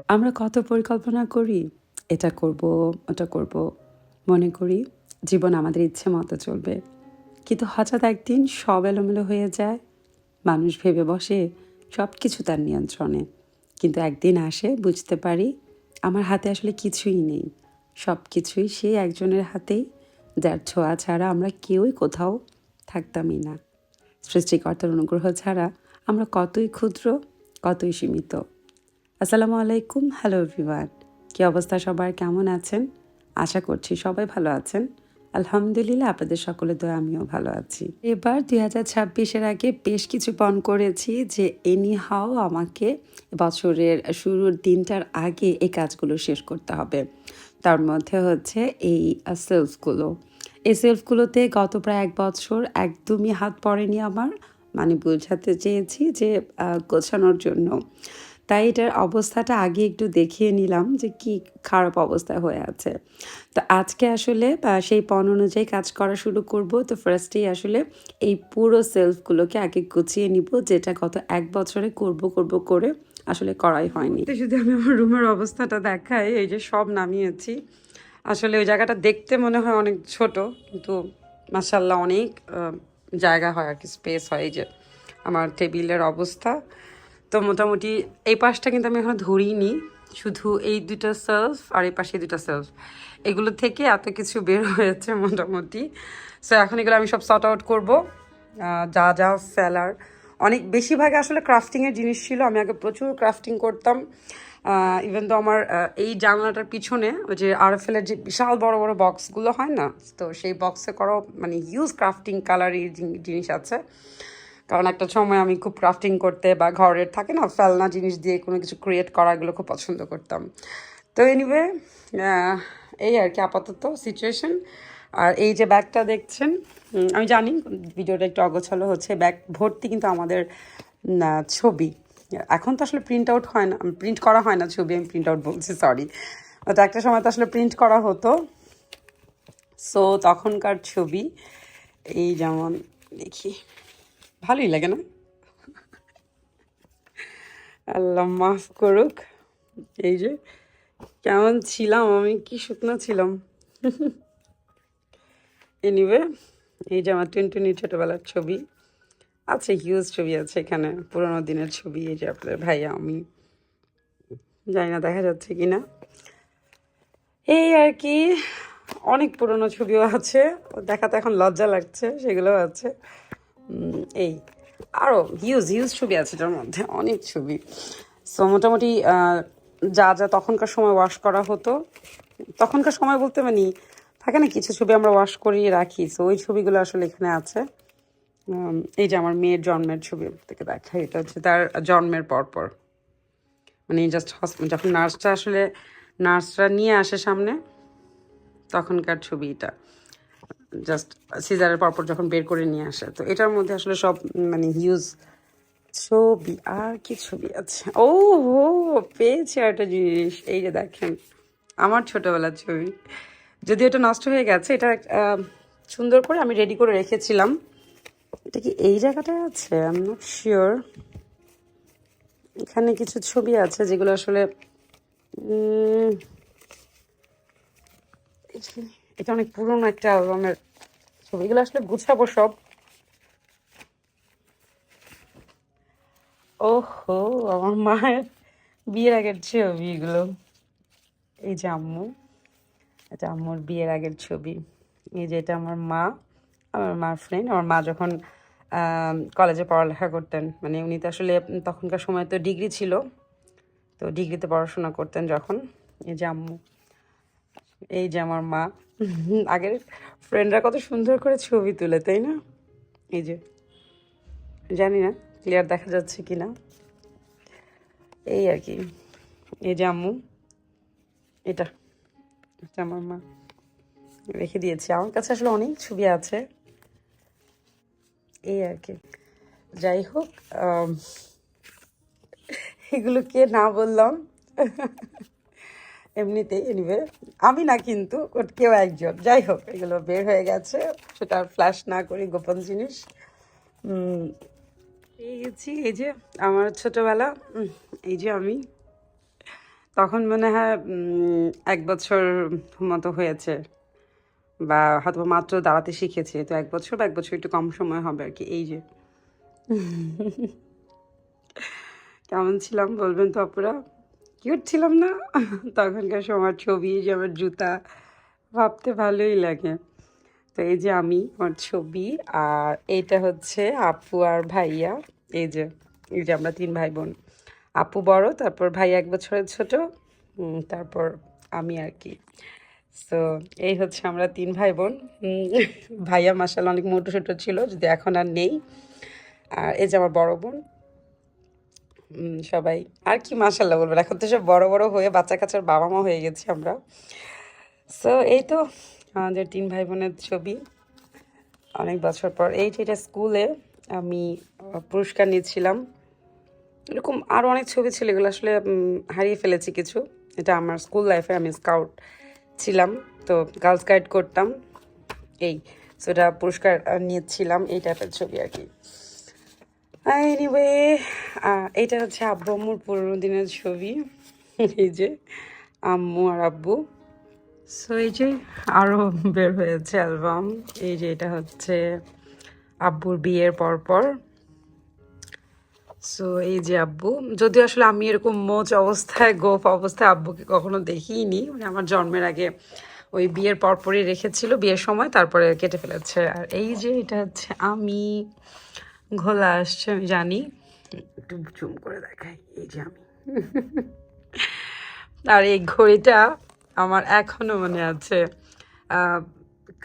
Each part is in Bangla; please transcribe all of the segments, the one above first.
আমরা কত পরিকল্পনা করি, এটা করব, ওটা করব, মনে করি জীবন আমাদের ইচ্ছে মতো চলবে, কিন্তু হঠাৎ একদিন সব এলোমেলো হয়ে যায়। মানুষ ভেবে বসে সব কিছু তার নিয়ন্ত্রণে, কিন্তু একদিন আসে বুঝতে পারি আমার হাতে আসলে কিছুই নেই, সব কিছুই সেই একজনের হাতেই, যার ছোঁয়া ছাড়া আমরা কেউই কোথাও থাকতামই না। সৃষ্টিকর্তার অনুগ্রহ ছাড়া আমরা কতই ক্ষুদ্র, কতই সীমিত। আসসালামু আলাইকুম, হ্যালো এভরিওয়ান। কী অবস্থা সবার, কেমন আছেন? আশা করছি সবাই ভালো আছেন। আলহামদুলিল্লাহ, আপনাদের সকলের দোয়া আমিও ভালো আছি। এবার 2026-এর আগে বেশ কিছু পণ করেছি যে এনিহাও আমাকে বছরের শুরুর দিনটার আগে এই কাজগুলো শেষ করতে হবে। তার মধ্যে হচ্ছে এই সেলফগুলো, এই সেলফগুলোতে গত প্রায় 1 বছর একদমই হাত পড়েনি আমার। মানে বোঝাতে চেয়েছি যে গোছানোর জন্য। তাই এটার অবস্থাটা আগে একটু দেখিয়ে নিলাম যে কি খারাপ অবস্থায় হয়ে আছে। তো আজকে আসলে সেই পণ অনুযায়ী কাজ করা শুরু করব। তো ফার্স্টেই আসলে এই পুরো সেলফগুলোকে আগে গুছিয়ে নিব, যেটা গত 1 বছরে করব করে আসলে করাই হয়নি। যদি আমি আমার রুমের অবস্থাটা দেখাই, এই যে সব নামিয়েছি। আসলে ওই জায়গাটা দেখতে মনে হয় অনেক ছোট, কিন্তু মাশাআল্লাহ অনেক জায়গা হয় আর কি, স্পেস হয়। এই যে আমার টেবিলের অবস্থা, তো মোটামুটি এই পাশটা কিন্তু আমি এখন ধরিনি, শুধু এই দুটো সেলফ আর এই পাশে দুটো সেলফ, এগুলো থেকে এত কিছু বের হয়েছে মোটামুটি। সো এখন এগুলো আমি সব সর্ট আউট করবো, যা যা ফেলার। অনেক বেশিরভাগ আসলে ক্রাফটিংয়ের জিনিস ছিল, আমি আগে প্রচুর ক্রাফটিং করতাম। ইভেন তো আমার এই জানলাটার পিছনে ওই যে আরএফএলের যে বিশাল বড় বড় বক্সগুলো হয় না, তো সেই বক্সে করা মানে হিউজ ক্রাফটিং কালারের জিনিস আছে। কারণ একটা সময় আমি খুব ক্রাফটিং করতে বা ঘরের থাকে না ফেলনা জিনিস দিয়ে কোনো কিছু ক্রিয়েট করা, এগুলো খুব পছন্দ করতাম। তো এনিওয়ে, এই আর কি আপাতত সিচুয়েশন। আর এই যে ব্যাগটা দেখছেন, আমি জানি ভিডিওটা একটু অগোছালো হচ্ছে, ব্যাগ ভর্তি কিন্তু আমাদের ছবি। এখন তো আসলে প্রিন্ট আউট হয় না, প্রিন্ট করা হয় না ছবি, আমি প্রিন্ট আউট বলছি, সরি। তো একটা সময় তো আসলে প্রিন্ট করা হতো, সো তখনকার ছবি। এই যেমন দেখি, ভালোই লাগে না? আল্লাহ মাফ করুক। এই যে কেমন ছিলাম আমি, কি শুকনো ছিলাম। এনিওয়ে, এই যে আমার টুনটুনি ছোটোবেলার ছবি আছে, হিউজ ছবি আছে এখানে, পুরোনো দিনের ছবি। এই যে আপনাদের ভাইয়া, আমি জানি না দেখা যাচ্ছে কি না, এই আর কি। অনেক পুরনো ছবিও আছে, দেখাতে এখন লজ্জা লাগছে, সেগুলোও আছে। এই আরও হিউজ হিউজ ছবি আছে, এটার মধ্যে অনেক ছবি। সো মোটামুটি যা যা তখনকার সময় ওয়াশ করা হতো, তখনকার সময় বলতে মানে থাকে না কিছু ছবি আমরা ওয়াশ করিয়ে রাখি, সো ওই ছবিগুলো আসলে এখানে আছে। এই যে আমার মেয়ের জন্মের ছবি থেকে দেখা, এটা হচ্ছে তার জন্মের পরপর, মানে জাস্ট যখন নার্সরা নিয়ে আসে সামনে, তখনকার ছবি এটা। জাস্ট সিজারের পরপর যখন বের করে নিয়ে আসে, তো এটার মধ্যে আসলে সব মানে হিউজ ছবি। আর কি ছবি আছে? ও হো, পেয়েছি একটা জিনিস, এই যে দেখেন আমার ছোটবেলার ছবি। যদি এটা নষ্ট হয়ে গেছে, এটা সুন্দর করে আমি রেডি করে রেখেছিলাম। এটা কি এই জায়গাটায় আছে? I am not sure. এখানে কিছু ছবি আছে যেগুলো আসলে এটা অনেক পুরনো একটা অ্যালবামের ছবিগুলো, আসলে গুছাবো সব। ওহো, আমার মায়ের বিয়ের আগের ছবি এগুলো। এই যে আম্মু, এটা আম্মুর বিয়ের আগের ছবি। এই যে এটা আমার মার ফ্রেন্ড। আমার মা যখন কলেজে পড়ালেখা করতেন, মানে উনি তো আসলে তখনকার সময় তো ডিগ্রি ছিল, তো ডিগ্রিতে পড়াশোনা করতেন যখন। এই যে আম্মু, এই যে আমার মা। আগের ফ্রেন্ডরা কত সুন্দর করে ছবি তুলে, তাই না? এই যে, জানি না ক্লিয়ার দেখা যাচ্ছে কি না, এই আর কি। এই যে আম্মু, এটা এটা আমার মা রেখে দিয়েছি। আমার কাছে আসলে অনেক ছবি আছে, এই আর কি। যাই হোক, এগুলো কে না বললাম এমনিতেই। এনিওয়ে, আমি না কিন্তু, কেউ একজন। যাই হোক, এগুলো বের হয়ে গেছে, সেটা ফ্ল্যাশ না করি, গোপন জিনিস। পেয়ে গেছি, এই যে আমার ছোটবেলা। এই যে আমি তখন মনে হয় 1 বছর মতো হয়েছে, বা হয়তো মাত্র দাঁড়াতে শিখেছি, তো 1 বছর বা 1 বছর একটু কম সময় হবে আর কি। এই যে কেমন ছিলাম বলবেন তো আপুরা? কিউট ছিলাম না? তখনকার সময় ছবি, যে আমার জুতা, ভাবতে ভালোই লাগে। তো এই যে আমি, আমার ছবি, আর এইটা হচ্ছে আপু আর ভাইয়া। এই যে আমরা 3 ভাই বোন। আপু বড়, তারপর ভাই 1 বছরের ছোট, তারপর আমি আর কি। সো এই হচ্ছে আমরা 3 ভাই বোন। ভাইয়া মাসাল্লাহ অনেক মোটো সোটো ছিল, যদি এখন আর নেই। আর এই যে আমার বড় বোন। সবাই আর কি মাসাল্লাহ বলবেন, এখন তো সব বড় বড় হয়ে বাচ্চা কাচ্চার বাবা মা হয়ে গেছি আমরা। সো এই তো আমাদের 3 ভাই বোনের ছবি অনেক বছর পর। এই যে এটা স্কুলে আমি পুরস্কার নিয়েছিলাম, এরকম আরও অনেক ছবি ছিল, এগুলো আসলে হারিয়ে ফেলেছি কিছু। এটা আমার স্কুল লাইফে, আমি স্কাউট ছিলাম, তো গার্লস গাইড করতাম। এই সো এটা পুরস্কার নিয়েছিলাম, এই টাইপের ছবি আর কি। এনিওয়ে, এইটা হচ্ছে আব্বু আম্মুর পুরোনো দিনের ছবি। এই যে আম্মু আর আব্বু। সো এই যে আরও বের হয়েছে অ্যালবাম। এই যে এটা হচ্ছে আব্বুর বিয়ের পর। সো এই যে আব্বু, যদিও আসলে আমি এরকম মোচ অবস্থায়, গোফ অবস্থায় আব্বুকে কখনো দেখিনি, মানে আমার জন্মের আগে ওই বিয়ের পরপরই রেখেছিল, বিয়ের সময় তারপরে কেটে ফেলেছে। আর এই যে এটা হচ্ছে আমি, ঘোলা আসছে আমি জানি, একটু জুম করে দেখাই। এই যে আমি, আর এই ঘড়িটা আমার এখনো মনে আছে।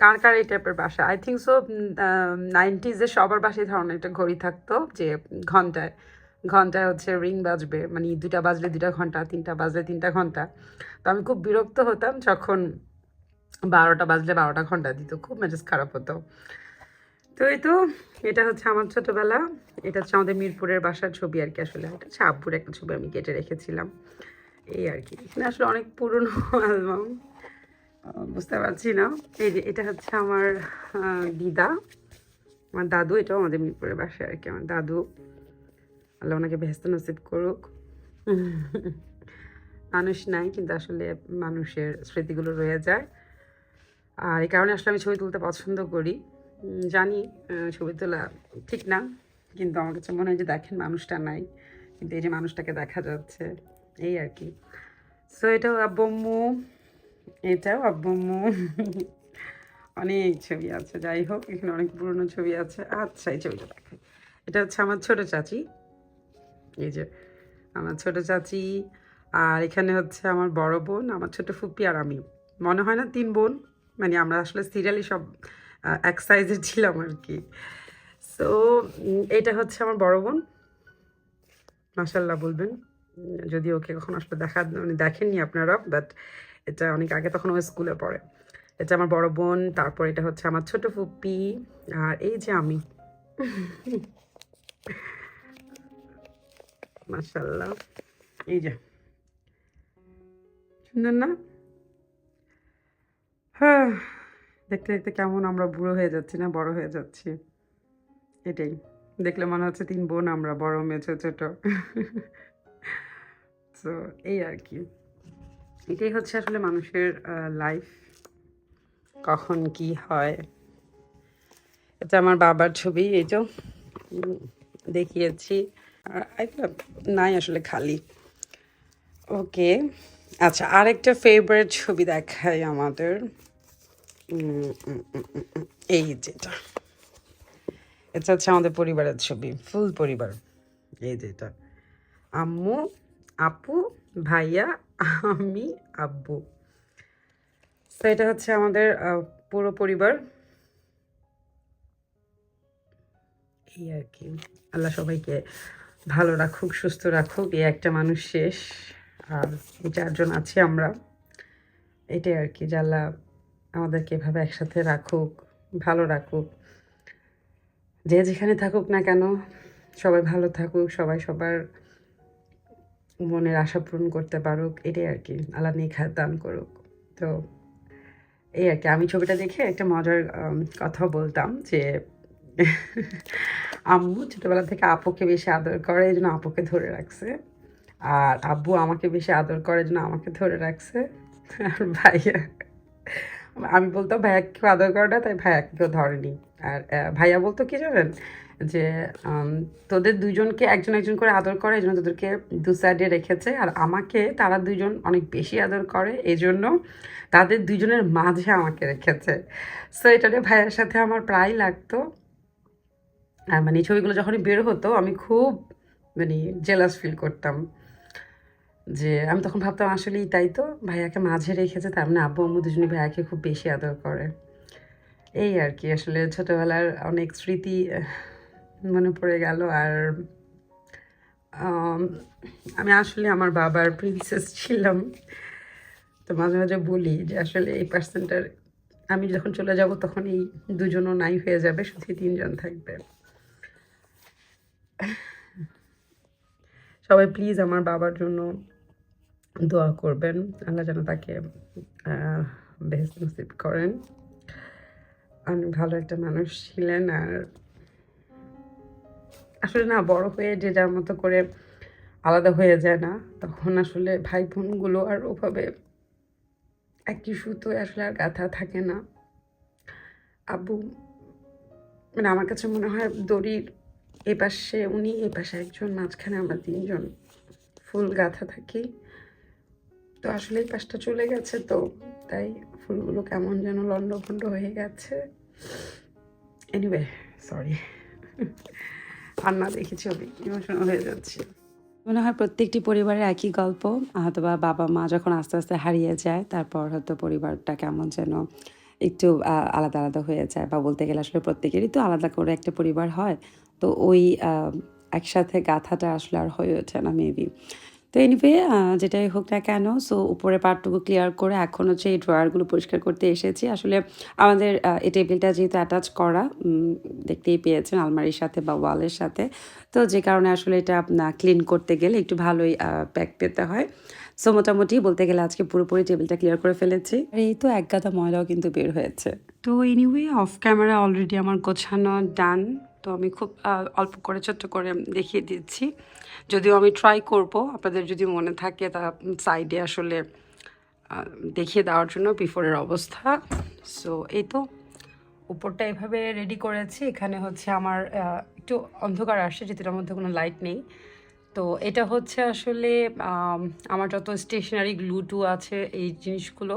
কার কার এই টাইপের বাসা, আই থিঙ্ক সো 90s সবার বাসায় ধরনের একটা ঘড়ি থাকতো, যে ঘন্টায় ঘন্টায় হচ্ছে রিং বাজবে, মানে 2টা বাজলে 2টা ঘন্টা, 3টা বাজলে 3টা ঘন্টা। তো আমি খুব বিরক্ত হতাম যখন 12টা বাজলে 12টা ঘন্টা দিত, খুব মেজাজ খারাপ হতো। তো এই তো এটা হচ্ছে আমার ছোটবেলা, এটা হচ্ছে আমাদের মিরপুরের বাসার ছবি আর কি। আসলে এটা হচ্ছে আব্বুর একটা ছবি, আমি কেটে রেখেছিলাম, এই আর কি। এখানে আসলে অনেক পুরনো অ্যালবাম, বুঝতে পারছি না। এই যে এটা হচ্ছে আমার দিদা, আমার দাদু, এটাও আমাদের মিরপুরের বাসায় আর কি। আমার দাদু, আল্লাহ ওনাকে বেহেস্ত নসিব করুক। মানুষ নাই, কিন্তু আসলে মানুষের স্মৃতিগুলো রয়ে যায়, আর এই কারণে আসলে আমি ছবি তুলতে পছন্দ করি। জানি ছবি তোলা ঠিক না, কিন্তু আমার কাছে মনে হয় যে দেখেন মানুষটা নাই, কিন্তু এই যে মানুষটাকে দেখা যাচ্ছে, এই আর কি। সো এটাও আব্বু আম্মু, এটাও আব্বু আম্মু। অনেক ছবি আছে, যাই হোক এখানে অনেক পুরনো ছবি আছে। আচ্ছা, এই ছবিটা দেখাই। এটা হচ্ছে আমার ছোট চাচি, এই যে আমার ছোট চাচি। আর এখানে হচ্ছে আমার বড় বোন, আমার ছোট ফুপি, আর আমি। মনে হয় না 3 বোন, মানে আমরা আসলে সিরিয়ালি সব এক সাইজের ছিলাম আর কি। সো এটা হচ্ছে আমার বড় বোন, মাসাল্লাহ বলবেন, যদি ওকে কখন আসলে মানে দেখেননি আপনারা, বাট এটা অনেক আগে, তখন ও স্কুলে পড়ে। এটা আমার বড় বোন, তারপর এটা হচ্ছে আমার ছোট ফুপি, আর এই যে আমি। মাশাল্লাহ, এই যে সুন্দর না? হ্যাঁ, দেখতে দেখতে কেমন আমরা বুড়ো হয়ে যাচ্ছি না বড় হয়ে যাচ্ছি, এটাই দেখলে মনে হচ্ছে 3 বোন আমরা, বড় মেয়ে ছোট। তো এই আর কি, এটাই হচ্ছে আসলে মানুষের লাইফ, কখন কি হয়। এটা আমার বাবার ছবি, এই তো দেখিয়েছি। এগুলো নাই আসলে, খালি। ওকে, আচ্ছা, আরেকটা ফেভারিট ছবি দেখাই আমাদের। এই যেটা, এটা হচ্ছে আমাদের পরিবারের ছবি, ফুল পরিবার। এই যেটা আম্মু, আপু, ভাইয়া, আমি, আব্বু। তো এটা হচ্ছে আমাদের পুরো পরিবার, এই আর কি। আল্লাহ সবাইকে ভালো রাখুক, সুস্থ রাখুক। এই একটা মানুষ শেষ, আর 4জন আছি আমরা, এটাই আর কি। যে আল্লাহ আমাদেরকে এভাবে একসাথে রাখুক, ভালো রাখুক, যে যেখানে থাকুক না কেন, সবাই ভালো থাকুক, সবাই সবার মনের আশা পূরণ করতে পারুক, এটাই আর কি। আল্লাহ নেখাত দান করুক। তো এই আর কি। আমি ছবিটা দেখে একটা মজার কথা বলতাম, যে আম্মু ছোটোবেলা থেকে আপুকে বেশি আদর করে, এই জন্য আপুকে ধরে রাখছে। আর আব্বু আমাকে বেশি আদর করার জন্য আমাকে ধরে রাখছে। আর ভাইয়া, আমি বলতো ভাইয়া কেউ আদর করে না, তাই ভাইয়া কেউ ধরেনি। আর ভাইয়া বলতো কি জানেন, যে তোদের দুইজনকে একজন একজন করে আদর করে, এই জন্য তোদেরকে দু সাইডে রেখেছে, আর আমাকে তারা দুইজন অনেক বেশি আদর করে, এই জন্য তাদের দুইজনের মাঝে আমাকে রেখেছে। সো এটা নিয়ে ভাইয়ার সাথে আমার প্রায় লাগতো। মানে এই ছবিগুলো যখনই বের হতো আমি খুব মানে জেলাস ফিল করতাম, যে আমি তখন ভাবতাম আসলেই তাই তো, ভাইয়াকে মাঝে রেখেছে, তার মানে আব্বু আম্মু দুজনই ভাইয়াকে খুব বেশি আদর করে। এই আর কি, আসলে ছোটোবেলার অনেক স্মৃতি মনে পড়ে গেল। আর আমি আসলে আমার বাবার প্রিন্সেস ছিলাম। তো মাঝে মাঝে বলি যে আসলে এই পার্সেন্টার, আমি যখন চলে যাব তখন এই দুজনও নাই হয়ে যাবে, শুধু তিনজন থাকবে। সবাই প্লিজ আমার বাবার জন্য দোয়া করবেন, আল্লাহ যেন তাকে বেহেশত নসিব করেন। অনেক ভালো একটা মানুষ ছিলেন। আর আসলে না, বড় হয়ে যে যার মতো করে আলাদা হয়ে যায় না, তখন আসলে ভাই বোনগুলো আর ওভাবে একই সুতোয় আসলে আর গাঁথা থাকে না। আব্বু মানে আমার কাছে মনে হয় দড়ির এ পাশে উনি, এ পাশে একজন, মাঝখানে আমরা তিনজন ফুল গাঁথা থাকি। তো আসলে এই পাশটা চলে গেছে, তো তাই ফুলগুলো কেমন যেন লন্ডভন্ড হয়ে গেছে। এনিওয়ে, সরি, আর না দেখি ছবি ইমোশনাল হয়ে যাচ্ছে। মনে হয় প্রত্যেকটি পরিবারের একই গল্প, হয়তোবা বাবা মা যখন আস্তে আস্তে হারিয়ে যায়, তারপর হয়তো পরিবারটা কেমন যেন একটু আলাদা আলাদা হয়ে যায়, বা বলতে গেলে আসলে প্রত্যেকেরই তো আলাদা করে একটা পরিবার হয়। তো ওই একসাথে গাথাটা আসলে আর হয়ে ওঠে না মেবি। তো এনিওয়ে, যেটাই হোক না কেন, সো উপরে পার্টটুকু ক্লিয়ার করে এখন হচ্ছে এই ড্রয়ারগুলো পরিষ্কার করতে এসেছি। আসলে আমাদের এই টেবিলটা যেহেতু অ্যাটাচ করা, দেখতেই পেয়েছেন আলমারির সাথে বা ওয়ালের সাথে, তো যে কারণে আসলে এটা ক্লিন করতে গেলে একটু ভালোই প্যাক পেতে হয়। সো মোটামুটি বলতে গেলে আজকে পুরোপুরি টেবিলটা ক্লিয়ার করে ফেলেছি। আর এই তো এক গাদা ময়লাও কিন্তু বের হয়েছে। তো এনিওয়ে, অফ ক্যামেরা অলরেডি আমার গোছানো ডান। তো আমি খুব অল্প করে ছোট্ট করে দেখিয়ে দিচ্ছি, যদিও আমি ট্রাই করব আপনাদের যদি মনে থাকে তা সাইডে আসলে দেখিয়ে দেওয়ার জন্য বিফোরের অবস্থা। সো এই তো উপরটা এভাবে রেডি করেছি। এখানে হচ্ছে আমার একটু অন্ধকার আসছে, যেটার মধ্যে কোনো লাইট নেই। তো এটা হচ্ছে আসলে আমার যত স্টেশনারি গ্লু আছে এই জিনিসগুলো।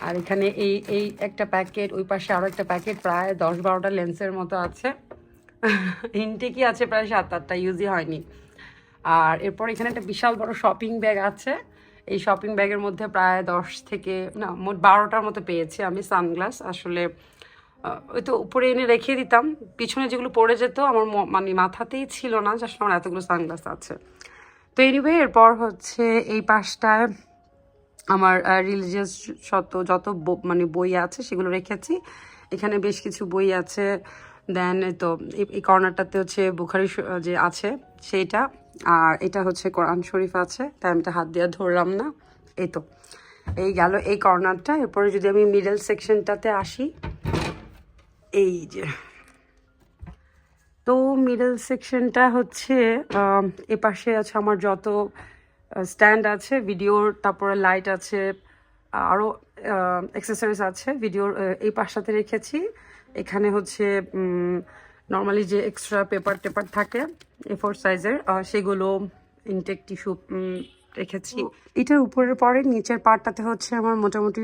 আর এখানে এই এই একটা প্যাকেট, ওই পাশে আরও একটা প্যাকেট, প্রায় 10-12টা লেন্সের মতো আছে। ইনটেকই আছে প্রায় 7-8টা, ইউজই হয়নি। আর এরপর এখানে একটা বিশাল বড় শপিং ব্যাগ আছে। এই শপিং ব্যাগের মধ্যে প্রায় 10 থেকে না মোট 12টার মতো পেয়েছি আমি সানগ্লাস। আসলে ওই তো উপরে এনে রেখে দিতাম, পিছনে যেগুলো পড়ে যেত আমার মানে মাথাতেই ছিল না যে আসলে আমার এতগুলো সানগ্লাস আছে। তো এনিওয়ে, এরপর হচ্ছে এই পাশটায় আমার রিলিজিয়াস যত মানে বই আছে সেগুলো রেখেছি। এখানে বেশ কিছু বই আছে। দেন তো এই কর্নারটাতে হচ্ছে বুখারি যে আছে সেইটা, আর এটা হচ্ছে কোরআন শরীফ আছে, তাই আমি এটা হাত দিয়ে ধরলাম না। এই তো এই গেল এই কর্নারটা। এরপরে যদি আমি মিডল সেকশনটাতে আসি, এই যে, তো মিডল সেকশনটা হচ্ছে এপাশে আছে আমার যত স্ট্যান্ড আছে ভিডিওর, তারপরে লাইট আছে, আরও অ্যাক্সেসরিজ আছে ভিডিওর। এই পাশটাতে রেখেছি। এখানে হচ্ছে নর্মালি যে এক্সট্রা পেপার টেপার থাকে A4 সাইজের, সেগুলো ইনটেক টিস্যু রেখেছি। এটার উপরের পরে নিচের পার্টটাতে হচ্ছে আমার মোটামুটি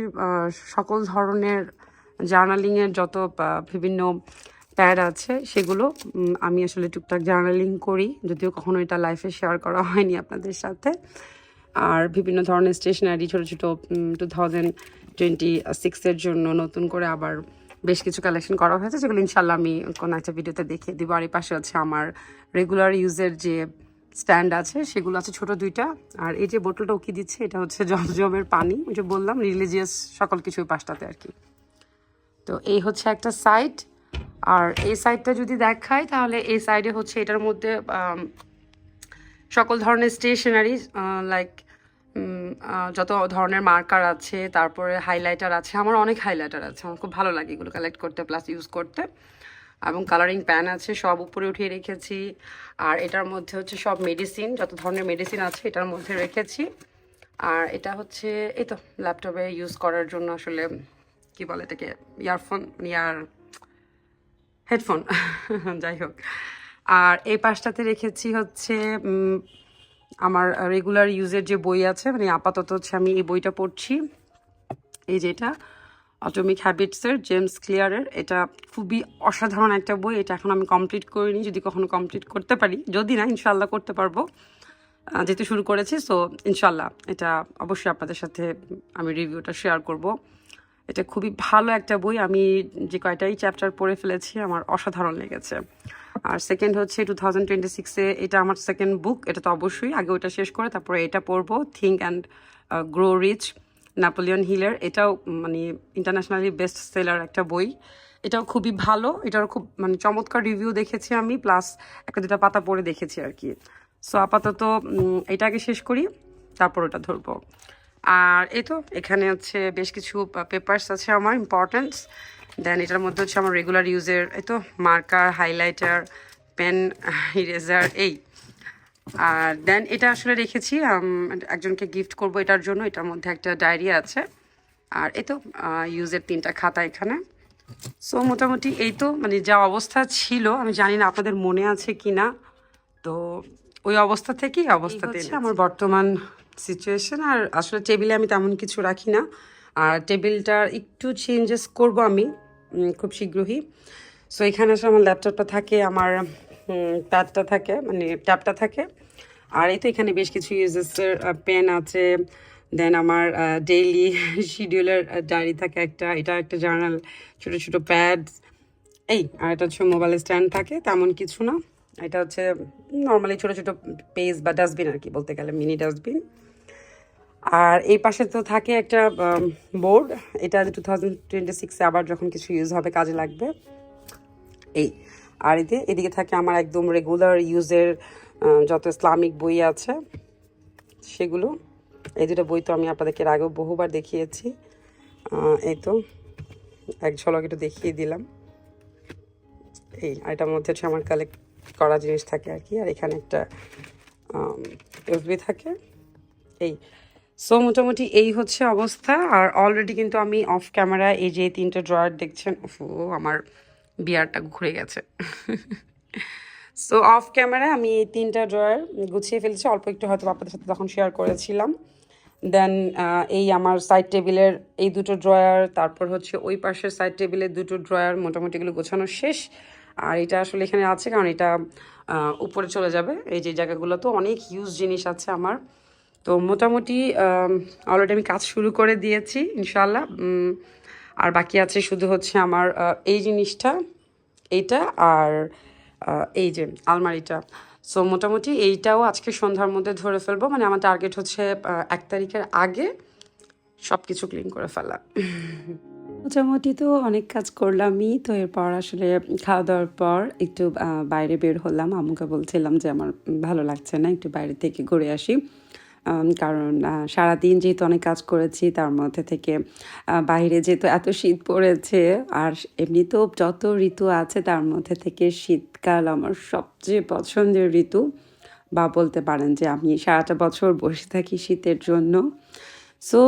সকল ধরনের জার্নালিংয়ের যত বিভিন্ন প্যাড আছে সেগুলো। আমি আসলে টুকটাক জার্নালিং করি, যদিও কখনো এটা লাইফে শেয়ার করা হয়নি আপনাদের সাথে। আর বিভিন্ন ধরনের স্টেশনারি ছোটো ছোটো 2026-এর জন্য নতুন করে আবার বেশ কিছু কালেকশন করা হয়েছে, যেগুলো ইনশাল্লাহ আমি কোনো একটা ভিডিওতে দেখিয়ে দিব। আর এই পাশে হচ্ছে আমার রেগুলার ইউজের যে স্ট্যান্ড আছে সেগুলো আছে ছোট 2টা। আর এই যে বোতলটা উকি দিচ্ছে, এটা হচ্ছে জমজমের পানি, ওই যে বললাম রিলিজিয়াস সকল কিছু ওই পাশটাতে আর কি। তো এই হচ্ছে একটা সাইড। আর এই সাইডটা যদি দেখাই, তাহলে এই সাইডে হচ্ছে এটার মধ্যে সকল ধরনের স্টেশনারি, লাইক যত ধরনের মার্কার আছে, তারপরে হাইলাইটার আছে। আমার অনেক হাইলাইটার আছে, আমার খুব ভালো লাগে এগুলো কালেক্ট করতে প্লাস ইউজ করতে। এবং কালারিং প্যান আছে, সব উপরে উঠিয়ে রেখেছি। আর এটার মধ্যে হচ্ছে সব মেডিসিন, যত ধরনের মেডিসিন আছে এটার মধ্যে রেখেছি। আর এটা হচ্ছে এই তো ল্যাপটপে ইউজ করার জন্য আসলে কি বলে এটাকে, ইয়ারফোন, হেডফোন যাই হোক। আর এই পাশটাতে রেখেছি হচ্ছে আমার রেগুলার ইউজের যে বই আছে, মানে আপাতত হচ্ছে আমি এই বইটা পড়ছি, এই যে এটা অটোমিক হ্যাবিটসের জেমস ক্লিয়ারের। এটা খুবই অসাধারণ একটা বই। এটা এখন আমি কমপ্লিট করিনি, যদি কখনো কমপ্লিট করতে পারি, যদি না ইনশাল্লাহ করতে পারবো, যেহেতু শুরু করেছি। সো ইনশাল্লাহ এটা অবশ্যই আপনাদের সাথে আমি রিভিউটা শেয়ার করব। এটা খুবই ভালো একটা বই। আমি যে কয়টাই চ্যাপ্টার পড়ে ফেলেছি, আমার অসাধারণ লেগেছে। আর সেকেন্ড হচ্ছে 2026-এ এটা আমার সেকেন্ড বুক। এটা তো অবশ্যই আগে ওটা শেষ করে তারপরে এটা পড়বো, think and grow rich, Napoleon হিলের। এটাও মানে ইন্টারন্যাশনালি বেস্ট সেলার একটা বই। এটাও খুবই ভালো, এটার খুব মানে চমৎকার রিভিউ দেখেছি আমি, প্লাস একটা দুটা পাতা পড়ে দেখেছি আর কি। সো আপাতত এটাকে শেষ করি, তারপর ওটা ধরবো। আর এই তো এখানে হচ্ছে বেশ কিছু পেপারস আছে আমার ইম্পর্টেন্স। দেন এটার মধ্যে হচ্ছে আমার রেগুলার ইউজের এই তো মার্কার, হাইলাইটার, পেন, ইরেজার, এই। আর দেন এটা আসলে রেখেছি একজনকে গিফট করব এটার জন্য। এটার মধ্যে একটা ডায়েরি আছে। আর এই তো ইউজের 3টা খাতা এখানে। সো মোটামুটি এই তো মানে যা অবস্থা ছিল, আমি জানি না আপনাদের মনে আছে কি না, তো ওই অবস্থা থেকেই অবস্থাতে আমার বর্তমান সিচুয়েশন। আর আসলে টেবিলে আমি তেমন কিছু রাখি না, আর টেবিলটার একটু চেঞ্জেস করব আমি খুব শীঘ্রই। সো এখানে আসলে আমার ল্যাপটপটা থাকে, আমার প্যাডটা থাকে, মানে ট্যাবটা থাকে। আর এই তো এখানে বেশ কিছু ইউজেসের পেন আছে। দেন আমার ডেইলি শিডিউলের ডায়েরি থাকে একটা, এটা একটা জার্নাল, ছোটো ছোটো প্যাডস, এই। আর এটা হচ্ছে মোবাইল স্ট্যান্ড থাকে, তেমন কিছু না। এটা হচ্ছে নর্মালি ছোটো ছোটো পেজ বা ডাস্টবিন আর কি, বলতে গেলে মিনি ডাস্টবিন। আর এই পাশে তো থাকে একটা বোর্ড, এটা 2026-এ আবার যখন কিছু ইউজ হবে কাজে লাগবে, এই। আর এদিকে থাকে আমার একদম রেগুলার ইউজের যত ইসলামিক বই আছে সেগুলো। এই দুটো বই তো আমি আপনাদেরকে এর আগেও বহুবার দেখিয়েছি। এই তো এক ঝলক একটু দেখিয়ে দিলাম, এই। আর এটার মধ্যে হচ্ছে আমার কালেক্ট করা জিনিস থাকে আর কি। আর এখানে একটা এফবি থাকে, এই। সো মোটামুটি এই হচ্ছে অবস্থা। আর অলরেডি কিন্তু আমি অফ ক্যামেরা এই যে 3টে ড্রয়ার দেখছেন, ও আমার বিয়ারটা ঘুরে গেছে। সো অফ ক্যামেরা আমি এই 3টা ড্রয়ার গুছিয়ে ফেলেছি, অল্প একটু হয়তো আপনাদের সাথে তখন শেয়ার করেছিলাম। দেন এই আমার সাইড টেবিলের এই 2টো ড্রয়ার, তারপর হচ্ছে ওই পাশের সাইড টেবিলের 2টো ড্রয়ার, মোটামুটি এগুলো গোছানো শেষ। আর এটা আসলে এখানে আছে কারণ এটা উপরে চলে যাবে, এই যে জায়গাগুলো তো অনেক ইউজ জিনিস আছে আমার। তো মোটামুটি অলরেডি আমি কাজ শুরু করে দিয়েছি ইনশাল্লাহ। আর বাকি আছে শুধু হচ্ছে আমার এই জিনিসটা, এইটা, আর এই যে আলমারিটা। সো মোটামুটি এইটাও আজকে সন্ধ্যার মধ্যে ধরে ফেলবো, মানে আমার টার্গেট হচ্ছে 1 তারিখের আগে সব কিছু ক্লিন করে ফেলা। মোটামুটি তো অনেক কাজ করলামই। তো এরপর আসলে খাওয়া দাওয়ার পর একটু বাইরে বের হলাম। আম্মুকে বলছিলাম যে আমার ভালো লাগছে না, একটু বাইরে থেকে ঘুরে আসি। কারণ সারাদিন যেহেতু অনেক কাজ করেছি, তার মধ্যে থেকে বাইরে যেহেতু এত শীত পড়েছে, আর এমনিতেও যত ঋতু আছে তার মধ্যে থেকে শীতকাল আমার সবচেয়ে পছন্দের ঋতু, বা বলতে পারেন যে আমি সারাটা বছর বসে থাকি শীতের জন্য। সো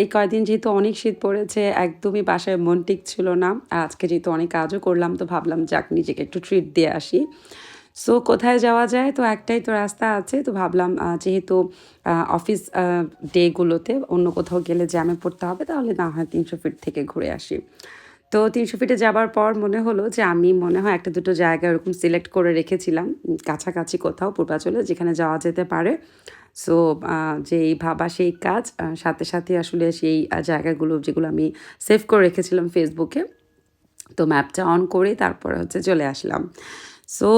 এই কয়দিন যেহেতু অনেক শীত পড়েছে, একদমই বাসায় মন টিকছিল না। আর আজকে যেহেতু অনেক কাজও করলাম, তো ভাবলাম যাক নিজেকে একটু ট্রিট দিয়ে আসি। সো কোথায় যাওয়া যায়, তো একটাই তো রাস্তা আছে। তো ভাবলাম যেহেতু অফিস ডেগুলোতে অন্য কোথাও গেলে জ্যামে পড়তে হবে, তাহলে না হয় 300 ফিট থেকে ঘুরে আসি। তো 300 ফিটে যাবার পর মনে হলো যে আমি মনে হয় একটা দুটো জায়গা ওরকম সিলেক্ট করে রেখেছিলাম কাছাকাছি কোথাও পূর্বাচলে, যেখানে যাওয়া যেতে পারে। সো যেই ভাবা সেই কাজ, সাথে সাথে আসলে সেই জায়গাগুলো যেগুলো আমি সেভ করে রেখেছিলাম ফেসবুকে, তো ম্যাপটা অন করে তারপরে হচ্ছে চলে আসলাম। সো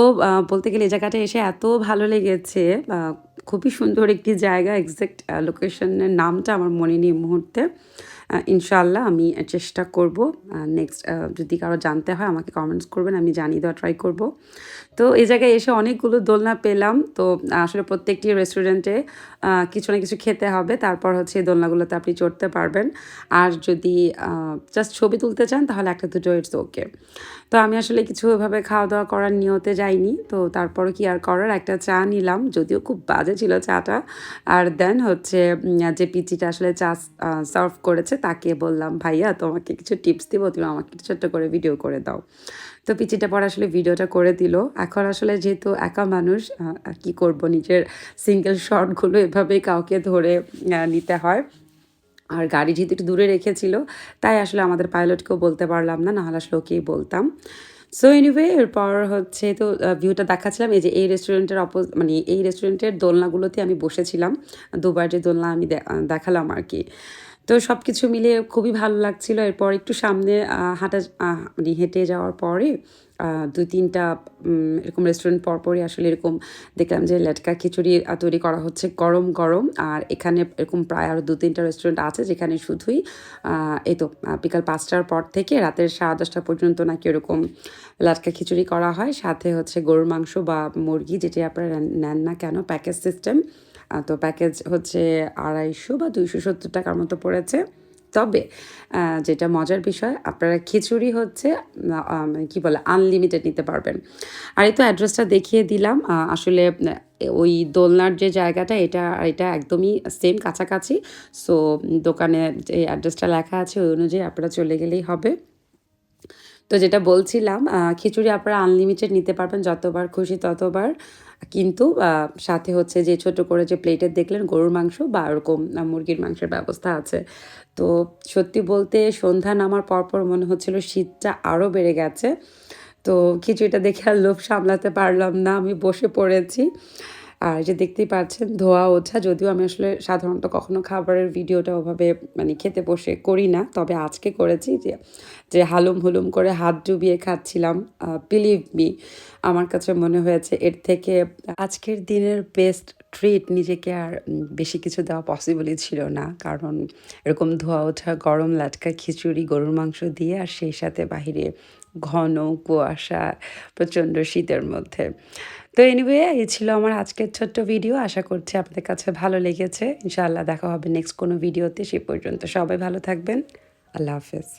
বলতে গেলে এই জায়গাটা এসে এত ভালো লেগেছে, খুবই সুন্দর একটি জায়গা। এক্সাক্ট লোকেশনের নামটা আমার মনে নেই মুহূর্তে। ইনশাআল্লাহ আমি চেষ্টা করব। নেক্সট যদি কারো জানতে হয় আমাকে কমেন্টস করবেন, আমি জানিয়ে দেওয়া ট্রাই করব। তো এই জায়গায় এসে অনেকগুলো দোলনা পেলাম। তো আসলে প্রত্যেকটি রেস্টুরেন্টে কিছু না কিছু খেতে হবে, তারপর হচ্ছে এই দোলনাগুলোতে আপনি চড়তে পারবেন। আর যদি জাস্ট ছবি তুলতে চান তাহলে একটা দুটো ইটস ওকে। তো আমি আসলে কিছু ওইভাবে খাওয়া দাওয়া করার নিয়তে যাইনি, তো তারপরও কি আর করার, একটা চা নিলাম, যদিও খুব বাজে ছিল চাটা। আর দেন হচ্ছে যে পিচিটা আসলে চা সার্ভ করেছে তাকে বললাম, ভাইয়া তোমাকে কিছু টিপস দিব, তুমি আমাকে একটু ছোট্ট করে ভিডিও করে দাও। তো পিচিটা পরে আসলে ভিডিওটা করে দিল। এখন আসলে যেহেতু একা মানুষ, কি করব, নিজের সিঙ্গেল শটগুলো এভাবেই কাউকে ধরে নিতে হয়। আর গাড়ি যেহেতু একটু দূরে রেখেছিল, তাই আসলে আমাদের পাইলটকেও বলতে পারলাম না, নাহলে আসলে ওকেই বলতাম। সো এনিওয়ে এরপর হচ্ছে তো ভিউটা দেখাচ্ছিলাম, এই যে এই রেস্টুরেন্টের মানে এই রেস্টুরেন্টের দোলনাগুলোতে আমি বসেছিলাম, দুবার যে দোলনা আমি দেখালাম আর কি। তো সব কিছু মিলিয়ে খুবই ভালো লাগছিল। এরপর একটু সামনে মানে হেঁটে যাওয়ার পরে ২-৩টা এরকম রেস্টুরেন্ট পরপরই আসলে এরকম দেখলাম যে লেটকা খিচুড়ি তৈরি করা হচ্ছে গরম, গরম। আর এখানে এরকম প্রায় আরও ২-৩টা রেস্টুরেন্ট আছে যেখানে শুধুই এই তো বিকাল ৫টার পর থেকে রাতের ১০:৩০ পর্যন্ত নাকি ওরকম লেটকা খিচুড়ি করা হয়। সাথে হচ্ছে গরুর মাংস বা মুরগি যেটি আপনারা নেন না কেন, প্যাকেজ সিস্টেম। তো প্যাকেজ হচ্ছে ২৫০ বা ২৭০ টাকার মতো পড়েছে। তবে যেটা মজার বিষয়, আপনারা খিচুড়ি হচ্ছে কি বলে আনলিমিটেড নিতে পারবেন। আর এই তো অ্যাড্রেসটা দেখিয়ে দিলাম। আসলে ওই দোলনার যে জায়গাটা, এটা একদমই সেম কাছাকাছি। সো দোকানে যে অ্যাড্রেসটা লেখা আছে ওই অনুযায়ী আপনারা চলে গেলেই হবে। তো যেটা বলছিলাম, খিচুড়ি আপনারা আনলিমিটেড নিতে পারবেন যতবার খুশি ততবার। কিন্তু সাথে হচ্ছে যে ছোট করে যে প্লেটে দেখলেন গরুর মাংস বা ওরকম মুরগির মাংসের ব্যবস্থা আছে। তো সত্যি বলতে সন্ধ্যা নামার পরপর মনে হচ্ছিল শীতটা আরও বেড়ে গেছে। তো খিচুড়িটা দেখে আর লোভ সামলাতে পারলাম না, আমি বসে পড়েছি। আর এই যে দেখতেই পাচ্ছেন ধোয়া ওঠা, যদিও আমি আসলে সাধারণত কখনো খাবারের ভিডিওটা ওভাবে মানে খেতে বসে করি না, তবে আজকে করেছি যে হালুম হুলুম করে হাত ডুবিয়ে খাচ্ছিলাম। বিলিভ মি, আমার কাছে মনে হয়েছে এর থেকে আজকের দিনের বেস্ট ট্রিট নিজেকে আর বেশি কিছু দেওয়া পসিবলই ছিল না, কারণ এরকম ধোয়া ওঠা গরম লাটকা খিচুড়ি গরুর মাংস দিয়ে, আর সেই সাথে বাহিরে ঘন কুয়াশা, প্রচণ্ড শীতের মধ্যে। তো এনিওয়ে এই ছিল আমার আজকের ছোট্ট ভিডিও। আশা করছি আপনাদের কাছে ভালো লেগেছে। ইনশাআল্লাহ দেখা হবে নেক্সট কোনো ভিডিওতে। সে পর্যন্ত সবাই ভালো থাকবেন। আল্লাহ হাফেজ।